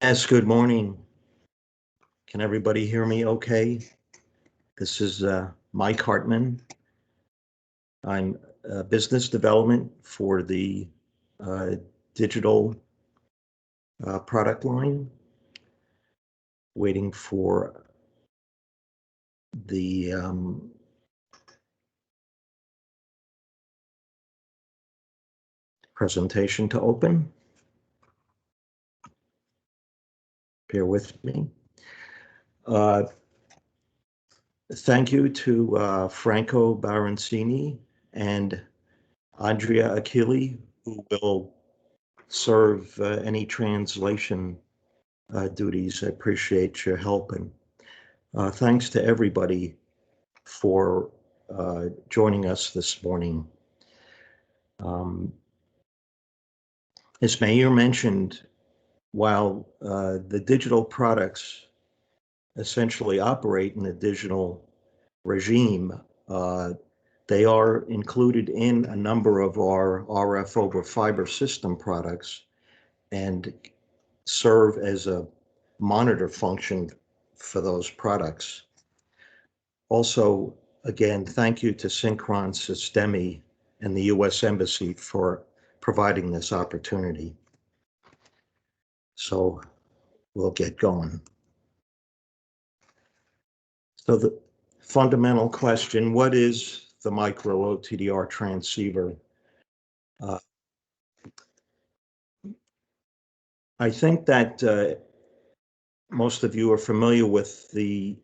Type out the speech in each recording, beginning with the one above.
Yes, good morning. Can everybody hear me okay? This is Mike Hartman. I'm business development for the uh, digital product line, waiting for the presentation to open. Bear with me. Uh, Thank you to Franco Baroncini and Andrea Achilli, who will serve any translation duties. I appreciate your help, and thanks to everybody for joining us this morning. As Mayor mentioned, while the digital products essentially operate in a digital regime, they are included in a number of our RF over fiber system products and serve as a monitor function for those products. Also, again, thank you to Synchron Sistemi and the U.S. Embassy for providing this opportunity. So we'll get going. So the fundamental question, what is the micro OTDR transceiver? I think that most of you are familiar with the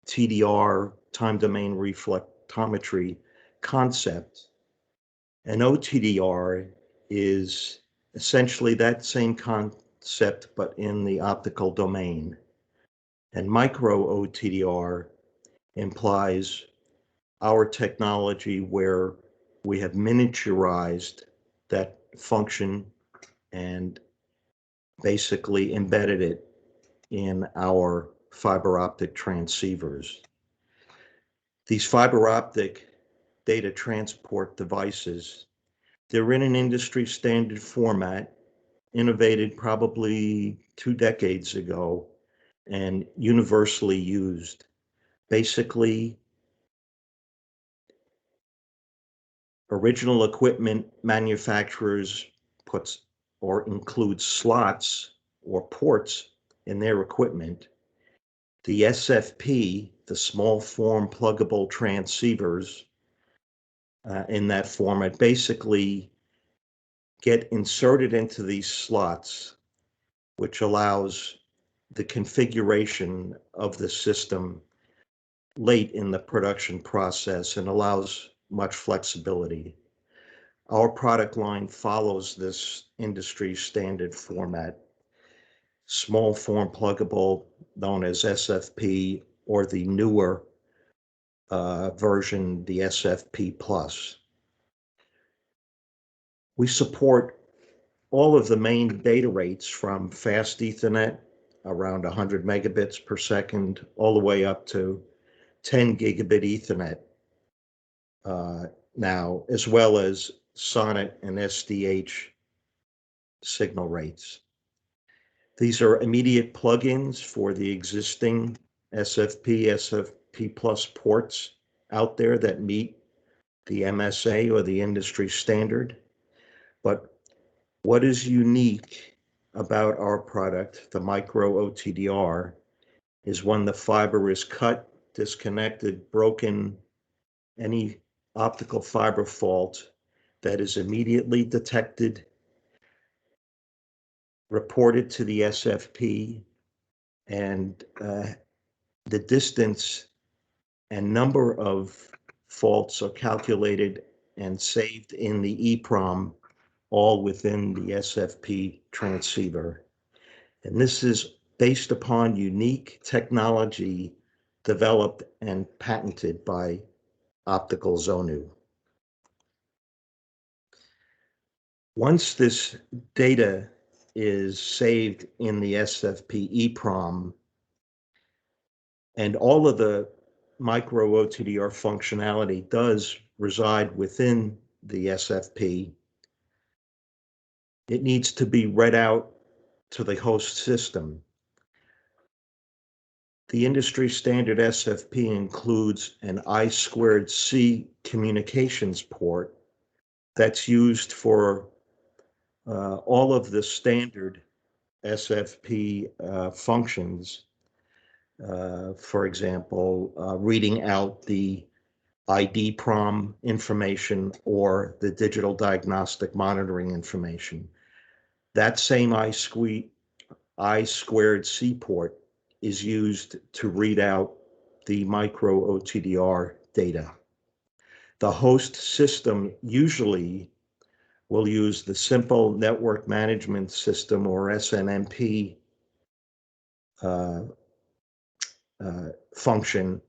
TDR, time domain reflectometry concept. And OTDR is essentially that same concept, but in the optical domain. And micro OTDR implies our technology where we have miniaturized that function and basically embedded it in our fiber optic transceivers. These fiber optic data transport devices, they're in an industry standard format, innovated probably 2 decades ago and universally used. Basically, original equipment manufacturers puts or include slots or ports in their equipment. The SFP, the small form pluggable transceivers in that format, basically get inserted into these slots, which allows the configuration of the system late in the production process and allows much flexibility. Our product line follows this industry standard format. Small form pluggable, known as SFP, or the newer version, the SFP Plus. We support all of the main data rates from fast Ethernet, around 100 megabits per second, all the way up to 10 gigabit Ethernet now, as well as SONET and SDH signal rates. These are immediate plugins for the existing SFP, SFP Plus ports out there that meet the MSA or the industry standard. But what is unique about our product, the micro OTDR, is when the fiber is cut, disconnected, broken, any optical fiber fault that is immediately detected, reported to the SFP, and the distance and number of faults are calculated and saved in the EEPROM, all within the SFP transceiver. And this is based upon unique technology developed and patented by Optical Zonu. Once this data is saved in the SFP EEPROM, and all of the micro OTDR functionality does reside within the SFP, it needs to be read out to the host system. The industry standard SFP includes an I2C communications port that's used for all of the standard SFP functions. For example, reading out the ID prom information or the digital diagnostic monitoring information. That same I2C port is used to read out the micro OTDR data. The host system usually will use the simple network management system, or SNMP, uh, function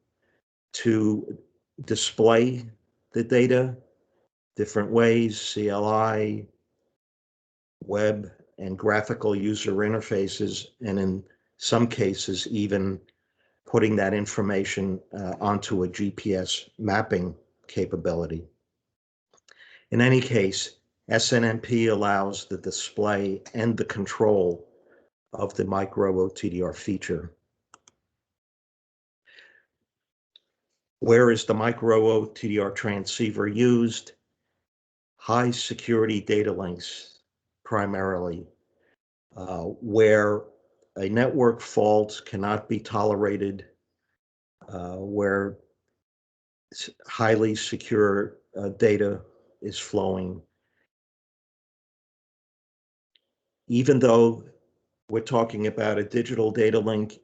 to display the data different ways: CLI, web, and graphical user interfaces, and in some cases, even putting that information onto a GPS mapping capability. In any case, SNMP allows the display and the control of the micro OTDR feature. Where is the micro OTDR transceiver used? High security data links, primarily, where a network fault cannot be tolerated, where highly secure data is flowing. Even though we're talking about a digital data link,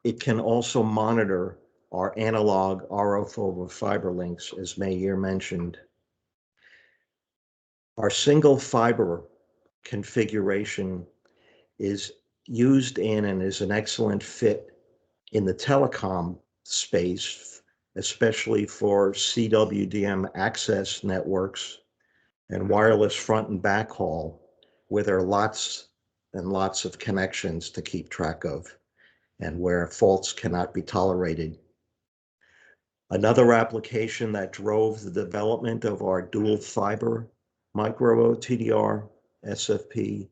it can also monitor our analog RF over fiber links, as Meir mentioned. Our single fiber configuration is used in and is an excellent fit in the telecom space, especially for CWDM access networks and wireless front and backhaul, where there are lots and lots of connections to keep track of and where faults cannot be tolerated. Another application that drove the development of our dual fiber micro OTDR SFP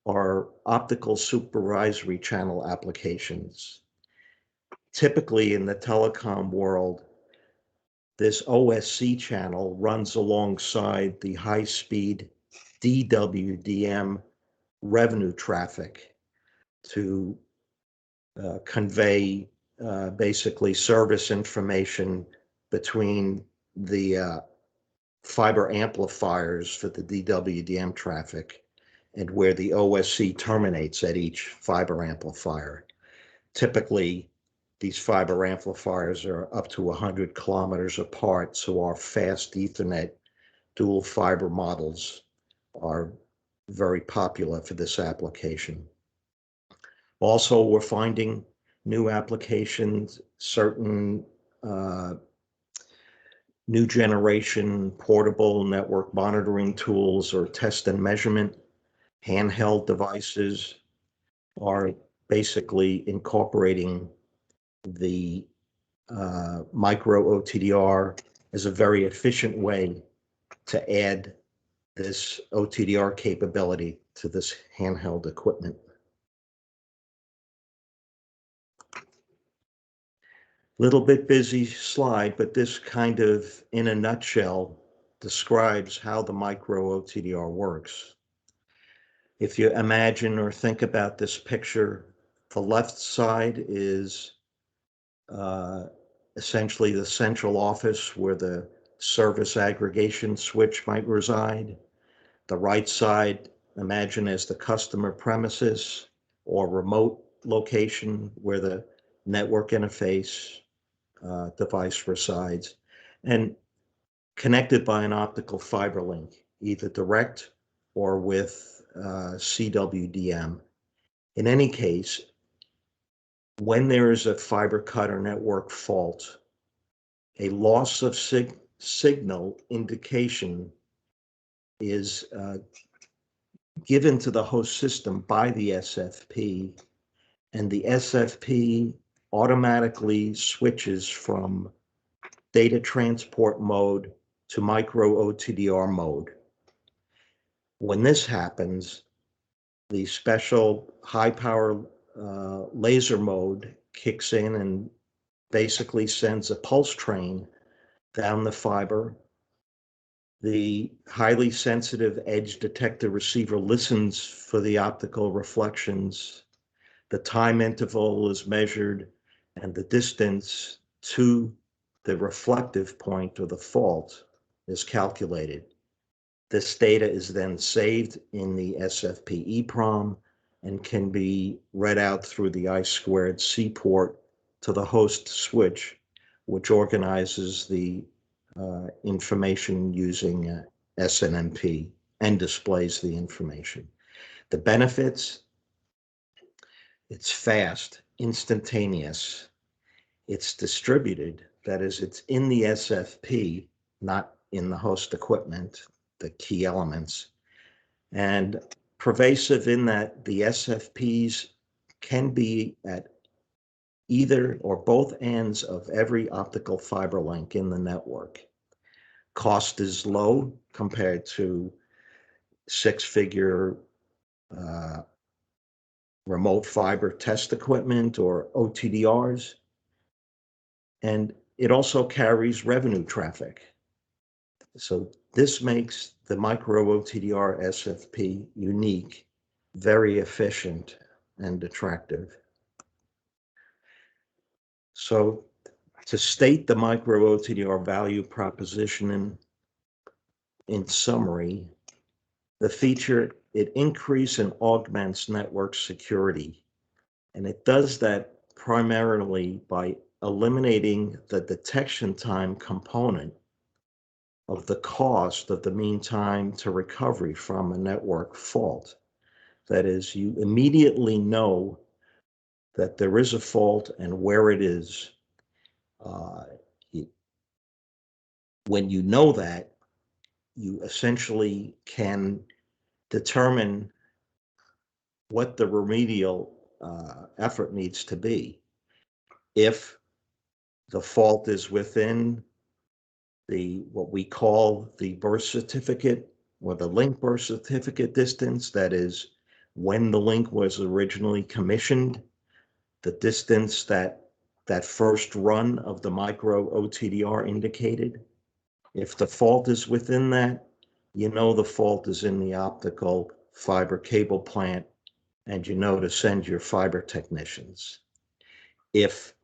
are optical supervisory channel applications. Typically in the telecom world, this OSC channel runs alongside the high-speed DWDM revenue traffic to convey basically service information between the fiber amplifiers for the DWDM traffic and where the OSC terminates at each fiber amplifier. Typically, these fiber amplifiers are up to 100 kilometers apart, so our fast Ethernet dual fiber models are very popular for this application. Also, we're finding new applications, certain new generation portable network monitoring tools or test and measurement handheld devices are basically incorporating the micro OTDR as a very efficient way to add this OTDR capability to this handheld equipment. Little bit busy slide, but this kind of, in a nutshell, describes how the micro OTDR works. If you imagine or think about this picture, the left side is essentially the central office where the service aggregation switch might reside. The right side, imagine as the customer premises or remote location where the network interface device resides, and connected by an optical fiber link, either direct or with CWDM. In any case, when there is a fiber cut or network fault, a loss of signal indication is given to the host system by the SFP, and the SFP automatically switches from data transport mode to micro OTDR mode. When this happens, the special high power laser mode kicks in and basically sends a pulse train down the fiber. The highly sensitive edge detector receiver listens for the optical reflections. The time interval is measured, and the distance to the reflective point or the fault is calculated. This data is then saved in the SFP EEPROM and can be read out through the I2C port to the host switch, which organizes the information using SNMP and displays the information. The benefits: it's fast, instantaneous, it's distributed, that is, it's in the SFP, not in the host equipment, the key elements, and pervasive in that the SFPs can be at either or both ends of every optical fiber link in the network. Cost is low compared to six-figure remote fiber test equipment or OTDRs. And it also carries revenue traffic. So this makes the micro OTDR SFP unique, very efficient, and attractive. So to state the micro OTDR value proposition in summary, the feature, it increases and augments network security. And it does that primarily by eliminating the detection time component of the cost of the mean time to recovery from a network fault. That is, you immediately know that there is a fault and where it is. When you know that, you essentially can determine what the remedial effort needs to be. If the fault is within what we call the birth certificate or the link birth certificate distance, that is when the link was originally commissioned, the distance that first run of the micro OTDR indicated. If the fault is within that, you know the fault is in the optical fiber cable plant, and you know to send your fiber technicians. If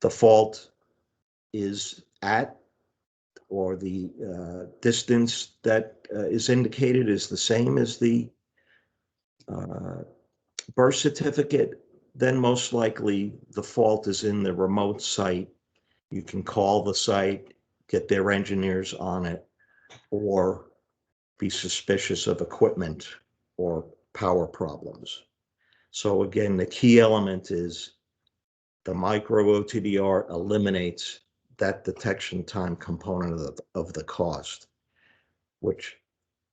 the fault is at, or the distance that is indicated is the same as the birth certificate, then most likely the fault is in the remote site. You can call the site, get their engineers on it, or be suspicious of equipment or power problems. So again, the key element is the micro OTDR eliminates that detection time component of the cost, which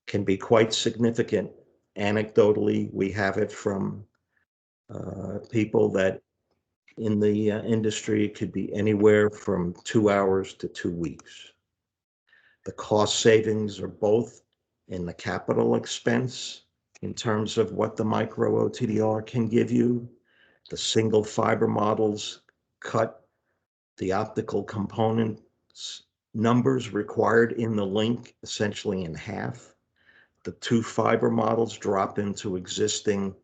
can be quite significant. Anecdotally, we have it from people that in the industry, it could be anywhere from 2 hours to 2 weeks. The cost savings are both in the capital expense in terms of what the micro OTDR can give you. The single fiber models cut the optical components numbers required in the link essentially in half. The two fiber models drop into existing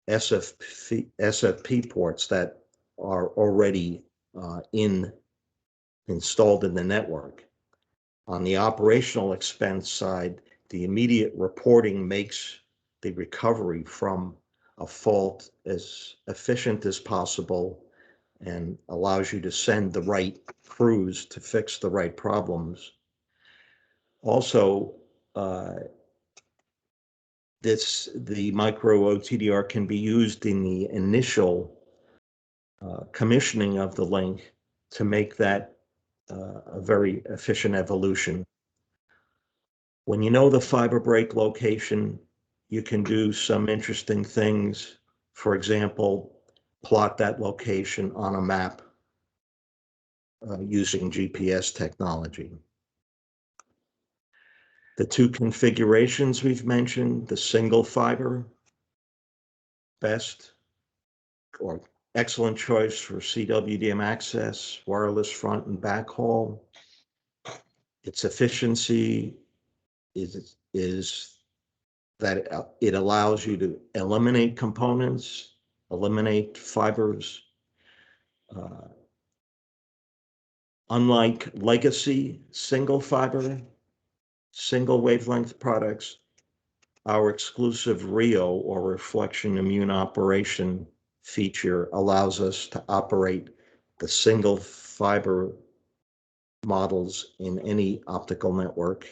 SFP ports that are already installed in the network. On the operational expense side, the immediate reporting makes the recovery from a fault as efficient as possible and allows you to send the right crews to fix the right problems. Also, the micro OTDR can be used in the initial commissioning of the link to make that a very efficient evolution. When you know the fiber break location, you can do some interesting things. For example, plot that location on a map using GPS technology. The two configurations we've mentioned, the single fiber, best, or excellent choice for CWDM access, wireless front and back haul. Its efficiency is that it allows you to eliminate components, eliminate fibers. Unlike legacy single fiber, single wavelength products, our exclusive RIO, or reflection immune operation feature, allows us to operate the single fiber models in any optical network.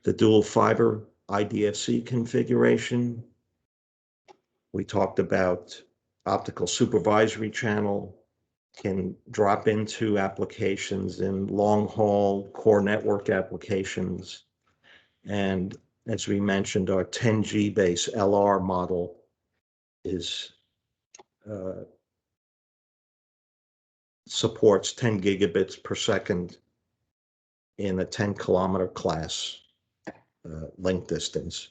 The dual fiber IDFC configuration, we talked about optical supervisory channel, can drop into applications in long haul core network applications. And as we mentioned, our 10G base LR model is supports 10 gigabits per second in a 10-kilometer class link distance.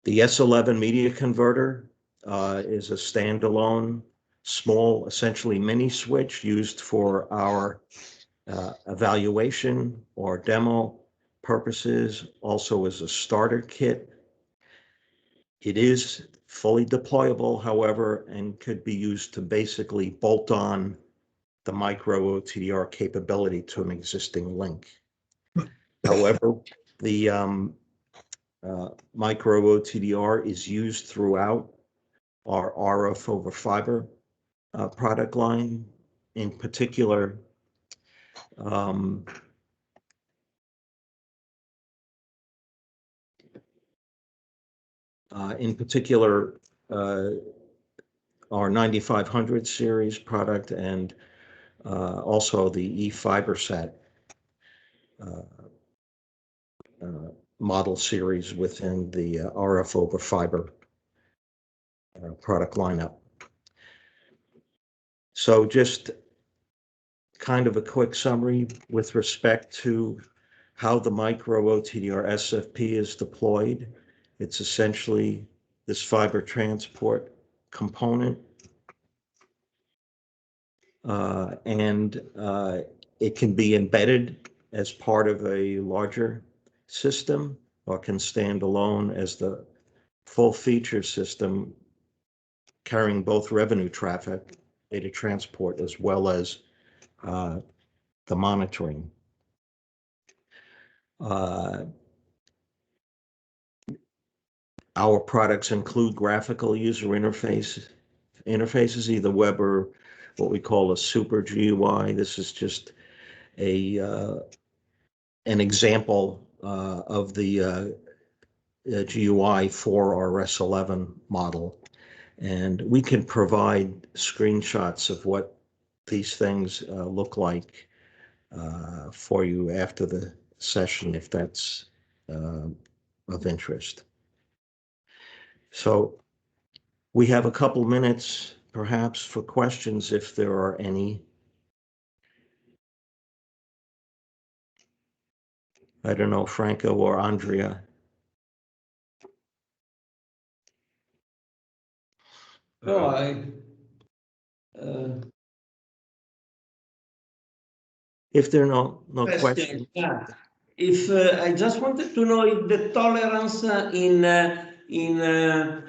The S11 media converter is a standalone, small, essentially mini switch used for our evaluation or demo purposes, also as a starter kit. It is fully deployable, however, and could be used to basically bolt on the micro OTDR capability to an existing link. However, the micro OTDR is used throughout our RF over fiber product line. In particular, our 9500 series product, and also the E-Fiber set model series within the RF over fiber product lineup. So just kind of a quick summary with respect to how the micro OTDR SFP is deployed. It's essentially this fiber transport component, and it can be embedded as part of a larger system, or can stand alone as the full feature system carrying both revenue traffic, data transport, as well as the monitoring. Our products include graphical user interfaces, either web or what we call a super GUI. This is just an example of the GUI for our S11 model. And we can provide screenshots of what these things look like for you after the session, if that's of interest. So we have a couple minutes, perhaps, for questions, if there are any. I don't know, Franco or Andrea. No, If there are no questions. Yeah. If I just wanted to know if the tolerance in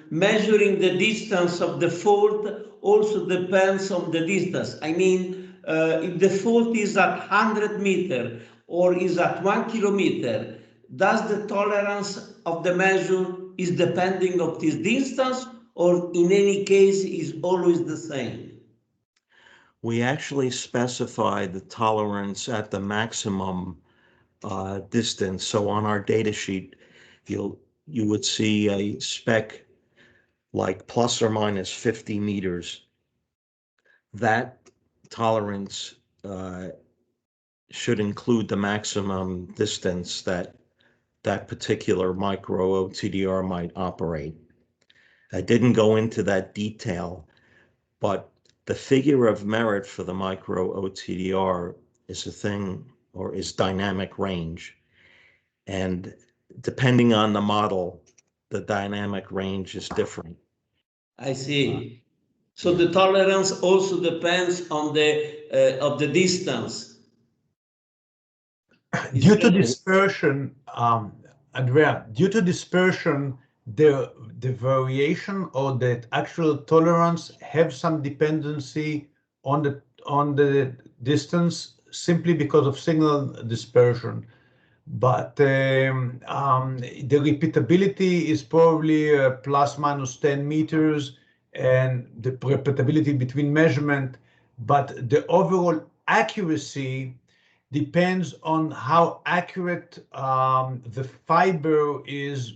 measuring the distance of the fault also depends on the distance. I mean, if the fault is at 100 meter or is at 1 kilometer, does the tolerance of the measure is depending of this distance, or in any case is always the same? We actually specify the tolerance at the maximum distance. So on our data sheet, you would see a spec like plus or minus 50 meters. That tolerance should include the maximum distance that that particular micro OTDR might operate. I didn't go into that detail, but the figure of merit for the micro OTDR is a thing, or is dynamic range. And depending on the model, the dynamic range is different. I see. So Yeah. the tolerance also depends on the of the distance. Due to dispersion, Andrea, due to dispersion, the variation or the actual tolerance have some dependency on the distance simply because of signal dispersion. But the repeatability is probably plus minus 10 meters, and the repeatability between measurement, but the overall accuracy depends on how accurate the fiber is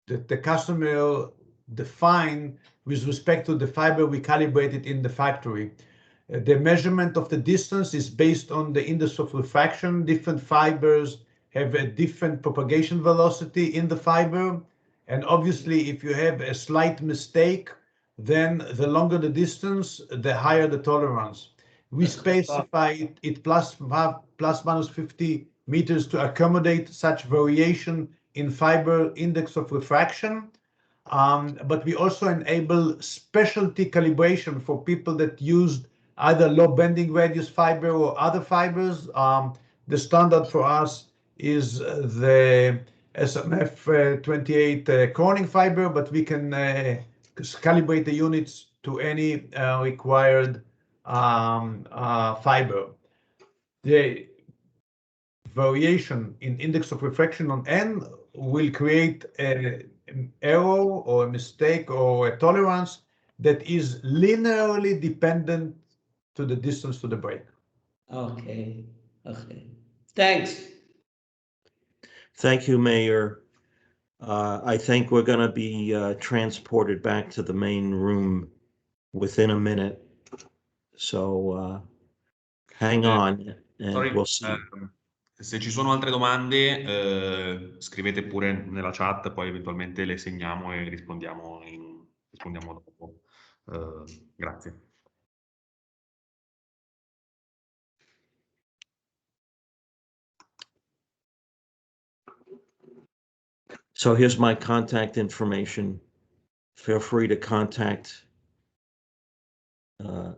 that the customer define with respect to the fiber we calibrated in the factory. The measurement of the distance is based on the index of refraction. Different fibers have a different propagation velocity in the fiber. And obviously, if you have a slight mistake, then the longer the distance, the higher the tolerance. We specify it plus minus 50 meters to accommodate such variation in fiber index of refraction. But we also enable specialty calibration for people that used either low bending radius fiber or other fibers. The standard for us is the SMF 28 Corning fiber, but we can calibrate the units to any required fiber. The variation in index of refraction on N will create an error or a mistake or a tolerance that is linearly dependent to the distance to the break. Okay. Okay. Thanks. Thank you, Mayor. I think we're going to be transported back to the main room within a minute. So hang on and Sorry, we'll see. se ci sono altre domande, scrivete pure nella chat, poi eventualmente le segniamo e rispondiamo dopo. Grazie. So here's my contact information. Feel free to contact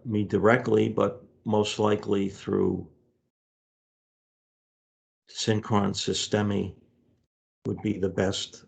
me directly, but most likely through Synchron Sistemi would be the best